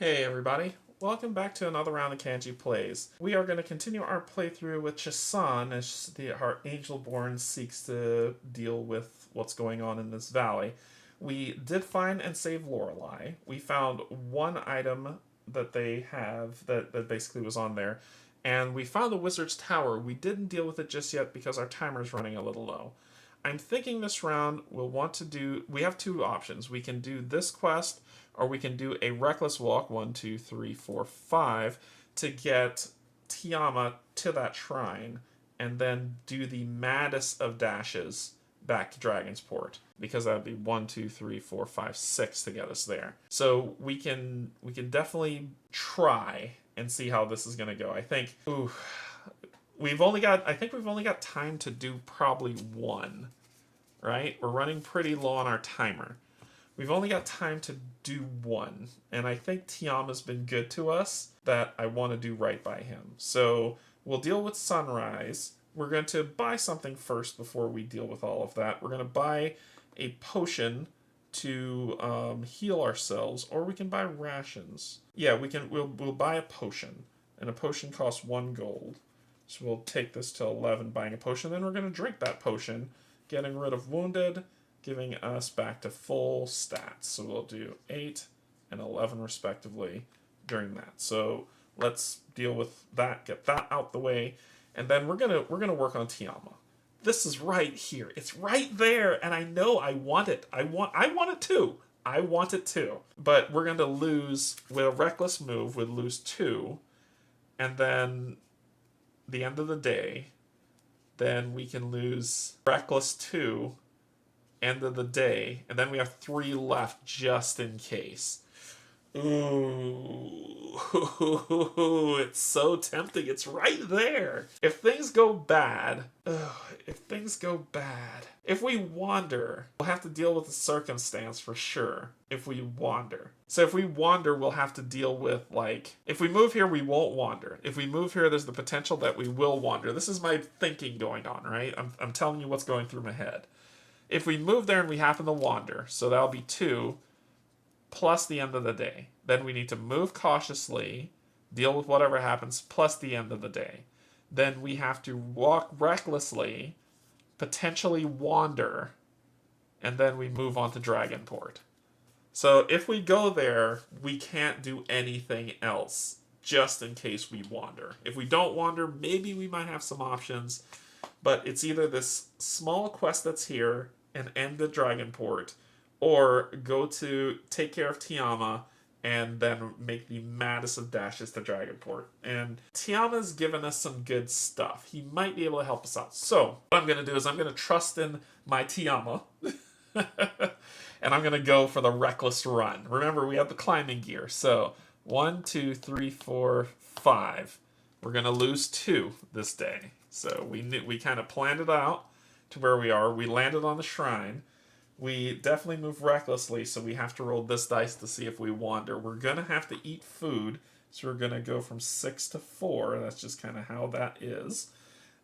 Hey everybody, welcome back to another round of Canje Plays. We are going to continue our playthrough with Chisan as our Angelborn seeks to deal with what's going on in this valley. We did find and save Lorelei. We found one item that they have that basically was on there, and we found the Wizard's Tower. We didn't deal with it just yet because our timer's running a little low. I'm thinking this round we'll want to do... We have two options. We can do this quest, or we can do a reckless walk, 1, 2, 3, 4, 5, to get Tiama to that shrine, and then do the maddest of dashes back to Dragonsport, because that would be 1, 2, 3, 4, 5, 6 to get us there. So we can definitely try and see how this is going to go. I think... Ooh, I think we've only got time to do probably one, right? We're running pretty low on our timer. We've only got time to do one, and I think Tiama's been good to us that I want to do right by him. So we'll deal with Sunrise. We're going to buy something first before we deal with all of that. We're going to buy a potion to heal ourselves, or we can buy rations. Yeah, we'll buy a potion, and a potion costs 1 gold. So we'll take this to 11, buying a potion. Then we're going to drink that potion, getting rid of wounded, giving us back to full stats. So we'll do 8 and 11 respectively during that. So let's deal with that, get that out the way, and then we're gonna work on Tiama. This is right here. It's right there, and I know I want it. I want it too. I want it too. But we're going to lose with a reckless move. We'd lose 2, and then the end of the day, then we can lose reckless 2, end of the day, and then we have 3 left just in case. Ooh, it's so tempting. It's right there. If things go bad, if we wander, we'll have to deal with the circumstance for sure. If we wander. So if we wander, we'll have to deal with, like, if we move here, we won't wander. If we move here, there's the potential that we will wander. This is my thinking going on, right? I'm telling you what's going through my head. If we move there and we happen to wander, so that'll be 2, plus the end of the day. Then we need to move cautiously, deal with whatever happens, plus the end of the day. Then we have to walk recklessly, potentially wander, and then we move on to Dragonport. So if we go there, we can't do anything else, just in case we wander. If we don't wander, maybe we might have some options, but it's either this small quest that's here and end at Dragonport, or go to take care of Tiama and then make the maddest of dashes to Dragonport. And Tiama's given us some good stuff. He might be able to help us out. So what I'm going to do is I'm going to trust in my Tiama. And I'm going to go for the reckless run. Remember, we have the climbing gear. So 1, 2, 3, 4, 5. We're going to lose 2 this day. So we kind of planned it out to where we are. We landed on the shrine. We definitely move recklessly, so we have to roll this dice to see if we wander. We're going to have to eat food, so we're going to go from 6 to 4. That's just kind of how that is.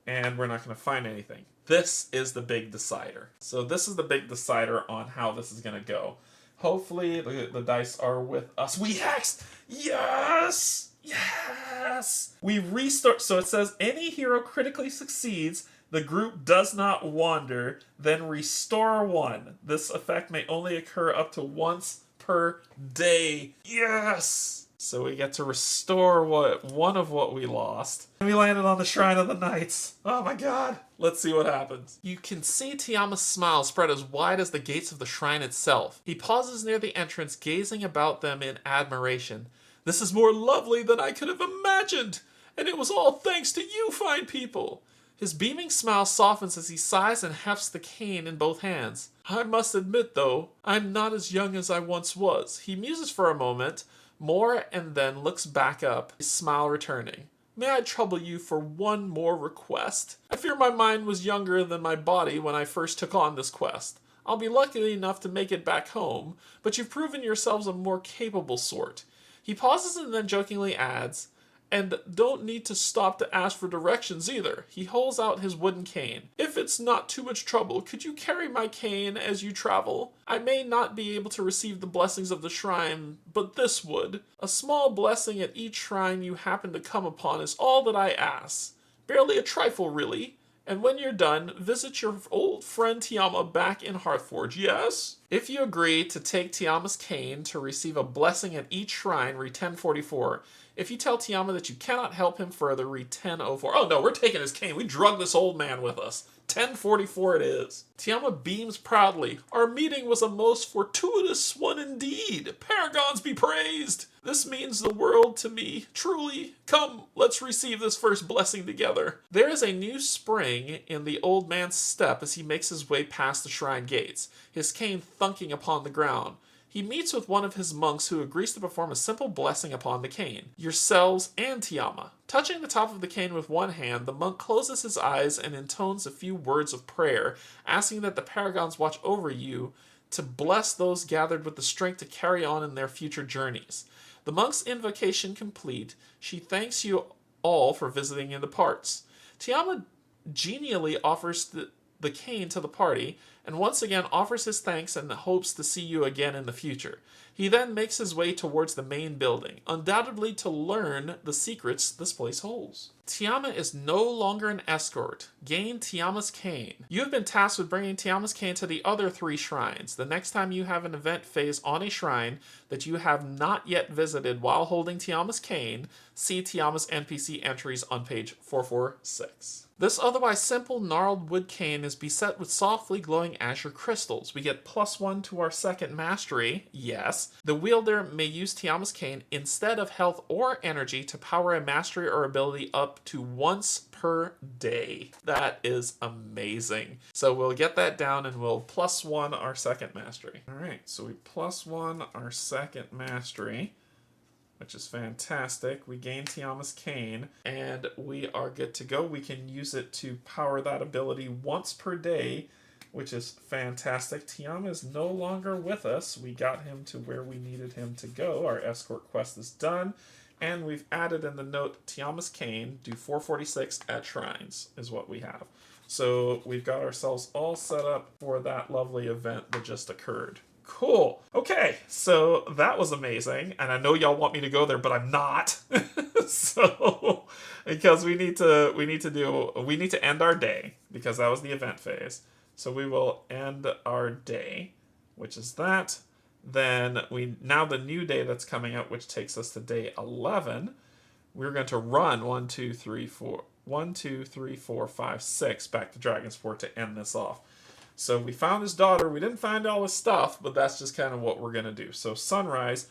And we're not going to find anything. This is the big decider. So this is the big decider on how this is going to go. Hopefully the dice are with us. We hexed! Yes! Yes! We restart. So it says, any hero critically succeeds, the group does not wander, then restore 1. This effect may only occur up to once per day. Yes! So we get to restore one of what we lost. And we landed on the Shrine of the Knights. Oh my god. Let's see what happens. You can see Tiama's smile spread as wide as the gates of the shrine itself. He pauses near the entrance, gazing about them in admiration. This is more lovely than I could have imagined, and it was all thanks to you fine people. His beaming smile softens as he sighs and hefts the cane in both hands. I must admit, though, I'm not as young as I once was. He muses for a moment more and then looks back up, his smile returning. May I trouble you for one more request? I fear my mind was younger than my body when I first took on this quest. I'll be lucky enough to make it back home, but you've proven yourselves a more capable sort. He pauses and then jokingly adds, And don't need to stop to ask for directions either. He holds out his wooden cane. If it's not too much trouble, could you carry my cane as you travel? I may not be able to receive the blessings of the shrine, but this would. A small blessing at each shrine you happen to come upon is all that I ask. Barely a trifle, really. And when you're done, visit your old friend Tiama back in Hearthforge, yes? If you agree to take Tiama's cane to receive a blessing at each shrine, read 1044. If you tell Tiama that you cannot help him further, read 1004. Oh no, we're taking his cane. We drug this old man with us. 1044 it is. Tiama beams proudly. Our meeting was a most fortuitous one indeed. Paragons be praised. This means the world to me, truly. Come, let's receive this first blessing together. There is a new spring in the old man's step as he makes his way past the shrine gates, his cane thunking upon the ground. He meets with one of his monks who agrees to perform a simple blessing upon the cane, yourselves and Tiama. Touching the top of the cane with one hand, the monk closes his eyes and intones a few words of prayer, asking that the paragons watch over you to bless those gathered with the strength to carry on in their future journeys. The monk's invocation complete, she thanks you all for visiting and departs. Tiama genially offers the cane to the party, and once again offers his thanks and hopes to see you again in the future. He then makes his way towards the main building, undoubtedly to learn the secrets this place holds. Tiama is no longer an escort. Gain Tiama's cane. You have been tasked with bringing Tiama's cane to the other 3 shrines. The next time you have an event phase on a shrine that you have not yet visited while holding Tiama's cane, see Tiama's NPC entries on page 446. This otherwise simple gnarled wood cane is beset with softly glowing azure crystals. We get +1 to our second mastery, yes. The wielder may use Tiama's cane instead of health or energy to power a mastery or ability up to once per day. That is amazing. So we'll get that down and we'll +1 our second mastery. All right, so we +1 our second mastery, which is fantastic. We gain Tiama's cane, and we are good to go. We can use it to power that ability once per day, which is fantastic. Tiama is no longer with us. We got him to where we needed him to go. Our escort quest is done, and we've added in the note, Tiama's cane, do 446 at shrines, is what we have. So we've got ourselves all set up for that lovely event that just occurred. Cool. Okay, so that was amazing, and I know y'all want me to go there, but I'm not. So because we need to end our day, because that was the event phase. So we will end our day, which is that. Then now the new day that's coming up, which takes us to day 11, we're going to run 1, 2, 3, 4, 5, 6 back to Dragonsport to end this off. So we found his daughter. We didn't find all his stuff, but that's just kind of what we're going to do. So sunrise.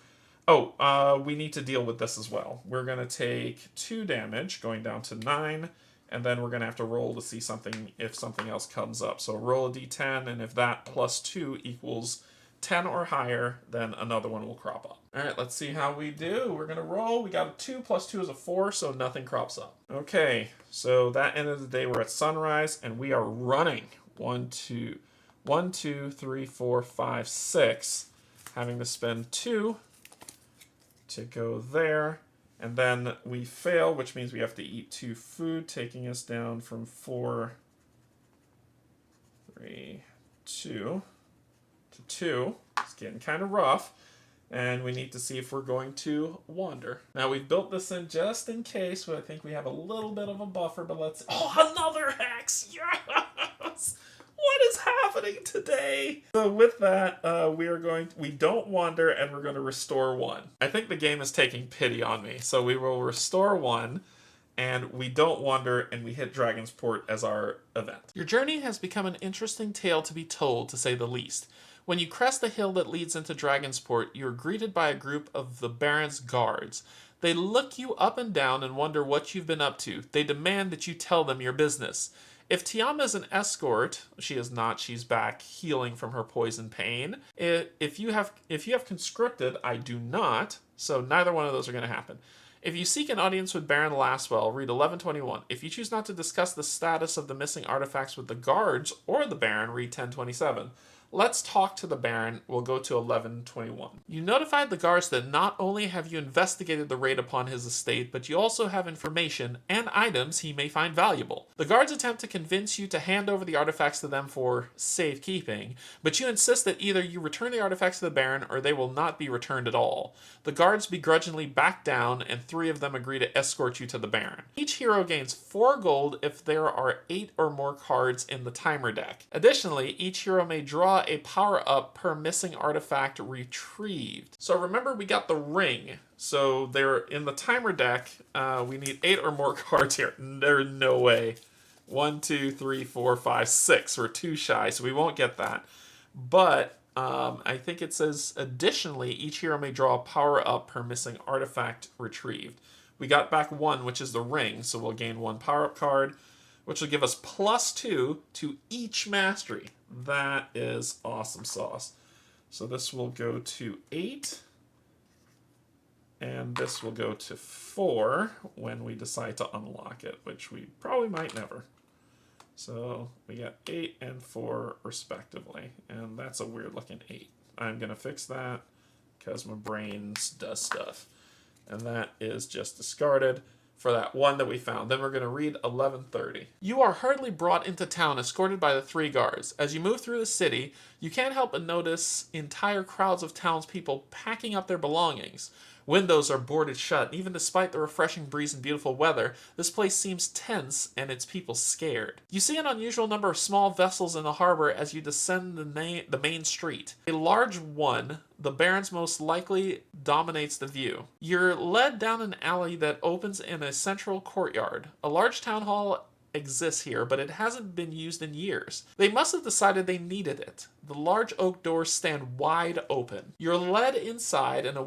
Oh, we need to deal with this as well. We're going to take 2 damage, going down to 9, and then we're going to have to roll to see if something else comes up. So roll a d10, and if that +2 equals 10 or higher, then another one will crop up. All right, let's see how we do. We're going to roll. We got a 2 + 2 is a 4, so nothing crops up. Okay, so that end of the day, we're at sunrise, and we are running. 1, 2, 3, 4, 5, 6. Having to spend 2 to go there. And then we fail, which means we have to eat 2 food, taking us down from 4, 3, 2 to 2. It's getting kind of rough. And we need to see if we're going to wander. Now, we've built this in just in case, but I think we have a little bit of a buffer, but let's... Oh, another hex! Yes! What is happening today? So with that, we don't wander, and we're going to restore 1. I think the game is taking pity on me. So we will restore 1, and we don't wander, and we hit Dragonsport as our event. Your journey has become an interesting tale to be told, to say the least. When you crest the hill that leads into Dragonsport, you're greeted by a group of the Baron's guards. They look you up and down and wonder what you've been up to. They demand that you tell them your business. If Tiama is an escort, she is not, she's back healing from her poison pain. If you have conscripted, I do not, so neither one of those are going to happen. If you seek an audience with Baron Lastwell, read 1121. If you choose not to discuss the status of the missing artifacts with the guards or the Baron, read 1027. Let's talk to the Baron. We'll go to 1121. You notified the guards that not only have you investigated the raid upon his estate, but you also have information and items he may find valuable. The guards attempt to convince you to hand over the artifacts to them for safekeeping, but you insist that either you return the artifacts to the Baron or they will not be returned at all. The guards begrudgingly back down, and 3 of them agree to escort you to the Baron. Each hero gains 4 gold if there are 8 or more cards in the timer deck. Additionally, each hero may draw a power-up per missing artifact retrieved. So remember, we got the ring. So they're in the timer deck. We need 8 or more cards here. There's no way. 1, 2, 3, 4, 5, 6. We're 2 shy, so we won't get that. But I think it says, additionally, each hero may draw a power-up per missing artifact retrieved. We got back 1, which is the ring, so we'll gain 1 power-up card, which will give us +2 to each mastery. That is awesome sauce. So this will go to 8, and this will go to 4 when we decide to unlock it, which we probably might never. So we got 8 and 4 respectively, and that's a weird looking 8. I'm going to fix that because my brain does stuff. And that is just discarded for that 1 that we found. Then we're going to read 1130. You are hurriedly brought into town, escorted by the 3 guards. As you move through the city, you can't help but notice entire crowds of townspeople packing up their belongings. Windows are boarded shut. Even despite the refreshing breeze and beautiful weather, this place seems tense and its people scared. You see an unusual number of small vessels in the harbor as you descend the main street. A large one, the Baron's most likely, dominates the view. You're led down an alley that opens in a central courtyard. A large town hall exists here, but it hasn't been used in years. They must have decided they needed it. The large oak doors stand wide open. You're led inside and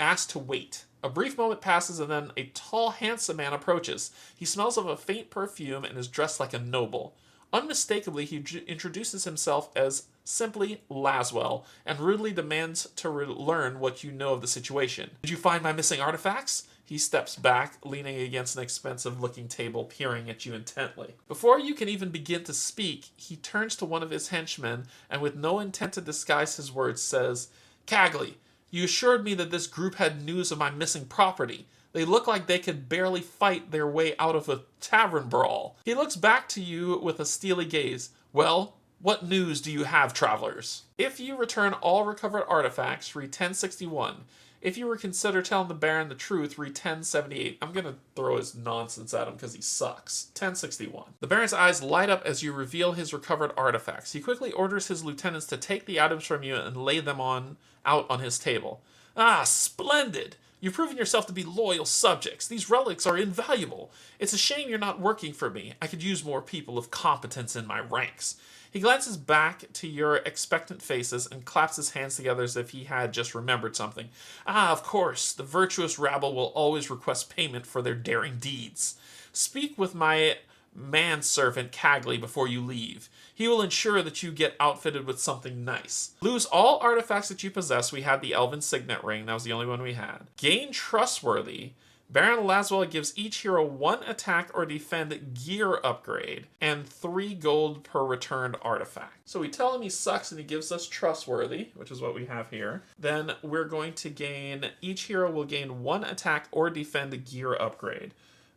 asked to wait. A brief moment passes, and then a tall, handsome man approaches. He smells of a faint perfume and is dressed like a noble. Unmistakably, he introduces himself as simply Laswell, and rudely demands to learn what you know of the situation. Did you find my missing artifacts? He steps back, leaning against an expensive-looking table, peering at you intently. Before you can even begin to speak, he turns to one of his henchmen, and with no intent to disguise his words, says, Cagley, you assured me that this group had news of my missing property. They look like they could barely fight their way out of a tavern brawl. He looks back to you with a steely gaze. Well, what news do you have, travelers? If you return all recovered artifacts, read 1061. If you reconsider telling the Baron the truth, read 1078. I'm going to throw his nonsense at him because he sucks. 1061. The Baron's eyes light up as you reveal his recovered artifacts. He quickly orders his lieutenants to take the items from you and lay them out on his table. Ah, splendid! You've proven yourself to be loyal subjects. These relics are invaluable. It's a shame you're not working for me. I could use more people of competence in my ranks. He glances back to your expectant faces and claps his hands together as if he had just remembered something. Ah, of course, the virtuous rabble will always request payment for their daring deeds. Speak with my manservant Cagley before you leave. He will ensure that you get outfitted with something nice. Lose all artifacts that you possess. We had the Elven Signet Ring. That was the only one we had. Gain Trustworthy. Baron Laswell gives each hero 1 attack or defend gear upgrade and 3 gold per returned artifact. So we tell him he sucks and he gives us Trustworthy, which is what we have here. Then we're going to gain, each hero will gain 1 attack or defend gear upgrade.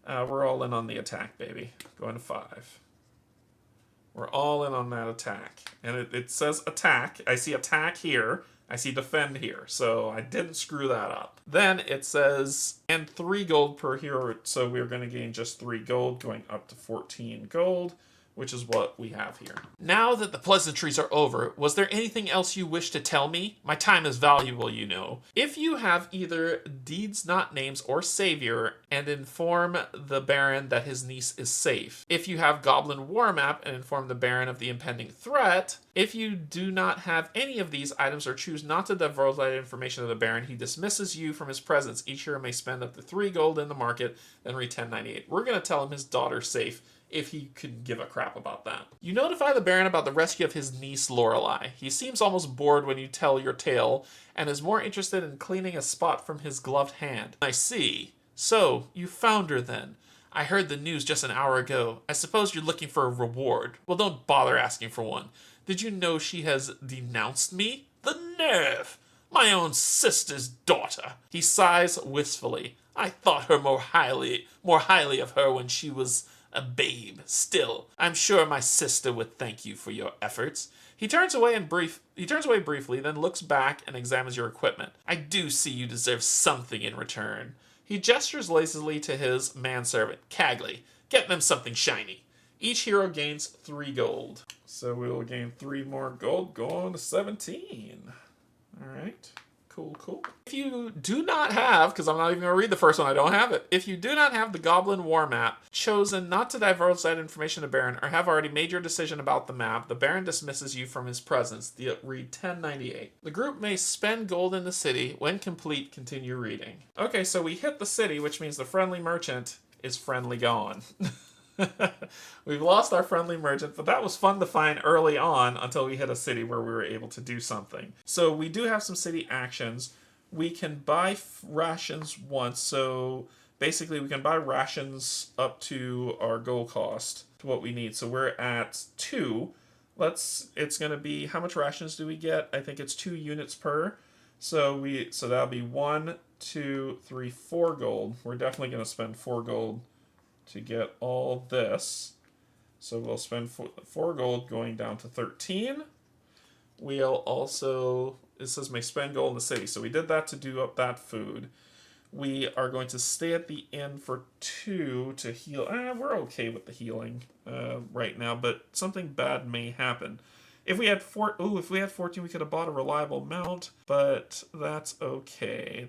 We're all in on the attack, baby. Going to 5. We're all in on that attack. And it says attack. I see attack here. I see defend here, so I didn't screw that up. Then it says, and 3 gold per hero, so we're going to gain just 3 gold, going up to 14 gold, which is what we have here. Now that the pleasantries are over, was there anything else you wish to tell me? My time is valuable, you know. If you have either deeds not names or savior, and inform the Baron that his niece is safe. If you have Goblin War Map and inform the Baron of the impending threat. If you do not have any of these items or choose not to divulge that information to the Baron, he dismisses you from his presence. Each hero may spend up to 3 gold in the market, then read 1098. We're going to tell him his daughter's safe, if he could give a crap about that. You notify the Baron about the rescue of his niece Lorelei. He seems almost bored when you tell your tale, and is more interested in cleaning a spot from his gloved hand. I see. So, you found her then. I heard the news just an hour ago. I suppose you're looking for a reward. Well, don't bother asking for one. Did you know she has denounced me? The nerve! My own sister's daughter. He sighs wistfully. I thought her more highly of her when she was a babe. Still, I'm sure my sister would thank you for your efforts. He turns away briefly, then looks back and examines your equipment. I do see you deserve something in return. He gestures lazily to his manservant, Cagley. Get them something shiny. Each hero gains 3 gold. So we will gain 3 more gold, going to 17. Alright. Cool. If you do not have, because I'm not even going to read the first one, I don't have it. If you do not have the Goblin War Map, chosen not to divulge that information to Baron, or have already made your decision about the map, the Baron dismisses you from his presence. Read 1098. The group may spend gold in the city. When complete, continue reading. Okay, so we hit the city, which means the friendly merchant is friendly gone. We've lost our friendly merchant, but that was fun to find early on until we hit a city where we were able to do something. So we do have some city actions. We can buy rations once, so basically we can buy rations up to our gold cost, to what we need. So we're at 2. It's going to be, how much rations do we get? I think it's 2 units per. So that'll be 1, 2, 3, 4 gold. We're definitely going to spend 4 gold to get all this. So we'll spend 4 gold, going down to 13. We'll also, it says may spend gold in the city, so we did that to do up that food. We are going to stay at the inn for 2 to heal. We're okay with the healing right now, but something bad may happen. If we had 14, we could have bought a reliable mount, but that's okay.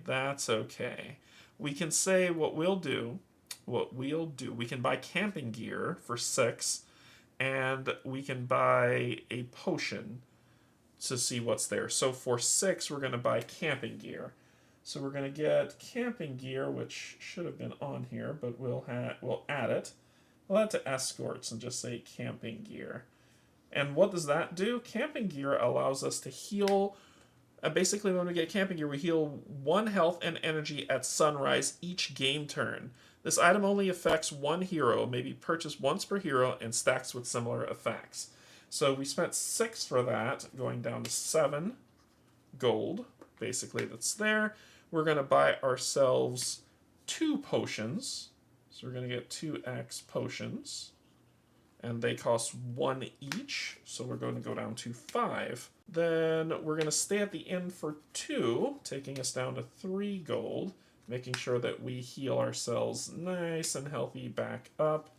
We can say what we'll do, we can buy camping gear for 6, and we can buy a potion to see what's there. So for 6, we're going to buy camping gear. So we're going to get camping gear, which should have been on here, but we'll add it. We'll add to escorts and just say camping gear. And what does that do? Camping gear allows us to heal. Basically, when we get camping gear, we heal 1 health and energy at sunrise each game turn. This item only affects 1 hero, may be purchased once per hero, and stacks with similar effects. So we spent 6 for that, going down to 7 gold. Basically, that's there. We're going to buy ourselves 2 potions. So we're going to get 2x potions. And they cost 1 each, so we're going to go down to 5. Then we're going to stay at the inn for 2, taking us down to 3 gold. Making sure that we heal ourselves nice and healthy back up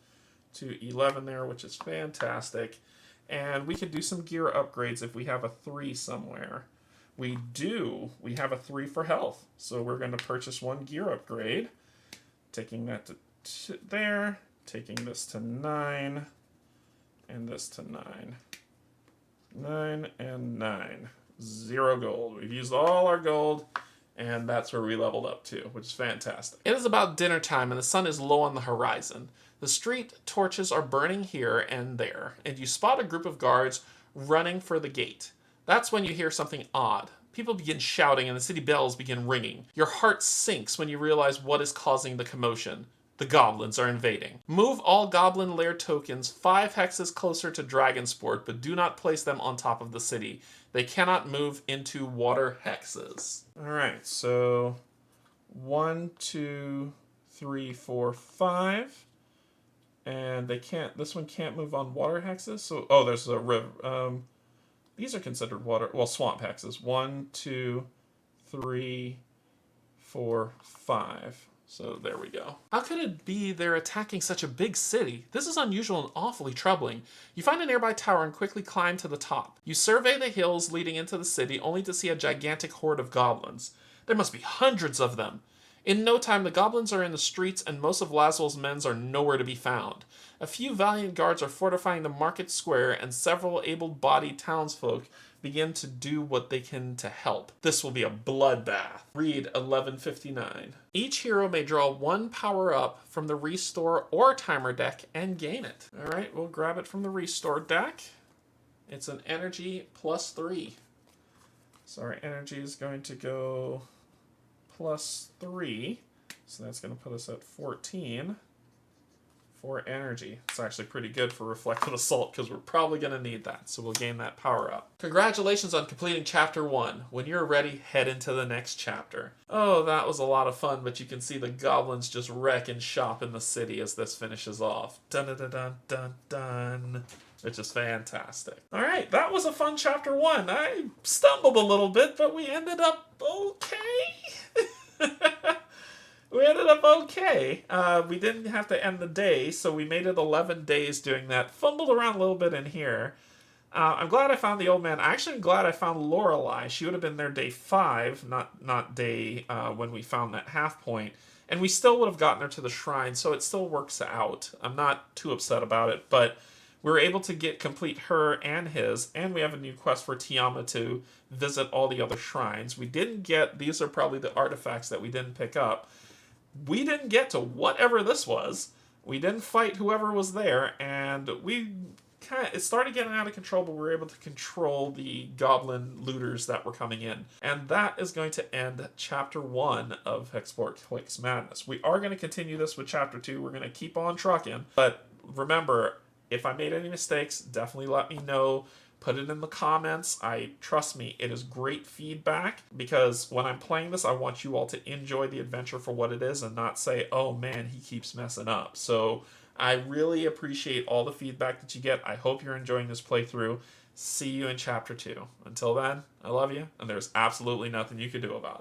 to 11 there, which is fantastic. And we could do some gear upgrades if we have a 3 somewhere. We have a 3 for health. So we're going to purchase 1 gear upgrade. Taking that to there. Taking this to 9. And this to 9. 9 and 9. 0 gold. We've used all our gold. And that's where we leveled up to, which is fantastic. It is about dinner time and the sun is low on the horizon. The street torches are burning here and there, and you spot a group of guards running for the gate. That's when you hear something odd. People begin shouting and the city bells begin ringing. Your heart sinks when you realize what is causing the commotion. The goblins are invading. Move all goblin lair tokens 5 hexes closer to Dragonsport, but do not place them on top of the city. They cannot move into water hexes. Alright, so 1, 2, 3, 4, 5. And this one can't move on water hexes. So, there's a river. These are considered swamp hexes. 1, 2, 3, 4, 5. So there we go. How could it be they're attacking such a big city? This is unusual and awfully troubling. You find a nearby tower and quickly climb to the top. You survey the hills leading into the city only to see a gigantic horde of goblins. There must be hundreds of them. In no time, the goblins are in the streets and most of Laswell's men are nowhere to be found. A few valiant guards are fortifying the market square and several able-bodied townsfolk begin to do what they can to help. This will be a bloodbath. Read 1159. Each hero may draw 1 power-up from the Restore or Timer deck and gain it. Alright, we'll grab it from the Restore deck. It's an energy +3. So our energy is going to go +3. So that's going to put us at 14. 4 energy. It's actually pretty good for Reflected Assault because we're probably going to need that. So we'll gain that power up. Congratulations on completing Chapter 1. When you're ready, head into the next chapter. Oh, that was a lot of fun, but you can see the goblins just wreck and shop in the city as this finishes off. Dun dun dun dun dun dun. Which is fantastic. All right, that was a fun Chapter 1. I stumbled a little bit, but we ended up okay. We ended up okay. We didn't have to end the day, so we made it 11 days doing that. Fumbled around a little bit in here. I'm glad I found the old man. I actually am glad I found Lorelei. She would have been there day 5, not day when we found that half point. And we still would have gotten her to the shrine, so it still works out. I'm not too upset about it, but we were able to complete her and his, and we have a new quest for Tiama to visit all the other shrines. We didn't get, these are probably the artifacts that we didn't pick up. We didn't get to whatever this was. We didn't fight whoever was there, and it started getting out of control, but we were able to control the goblin looters that were coming in. And that is going to end Chapter 1 of Hexplore Klik's Madness. We are going to continue this with Chapter 2. We're going to keep on trucking, but remember, if I made any mistakes, definitely let me know. Put it in the comments. Trust me, it is great feedback because when I'm playing this, I want you all to enjoy the adventure for what it is and not say, oh man, he keeps messing up. So I really appreciate all the feedback that you get. I hope you're enjoying this playthrough. See you in Chapter 2. Until then, I love you, and there's absolutely nothing you can do about it.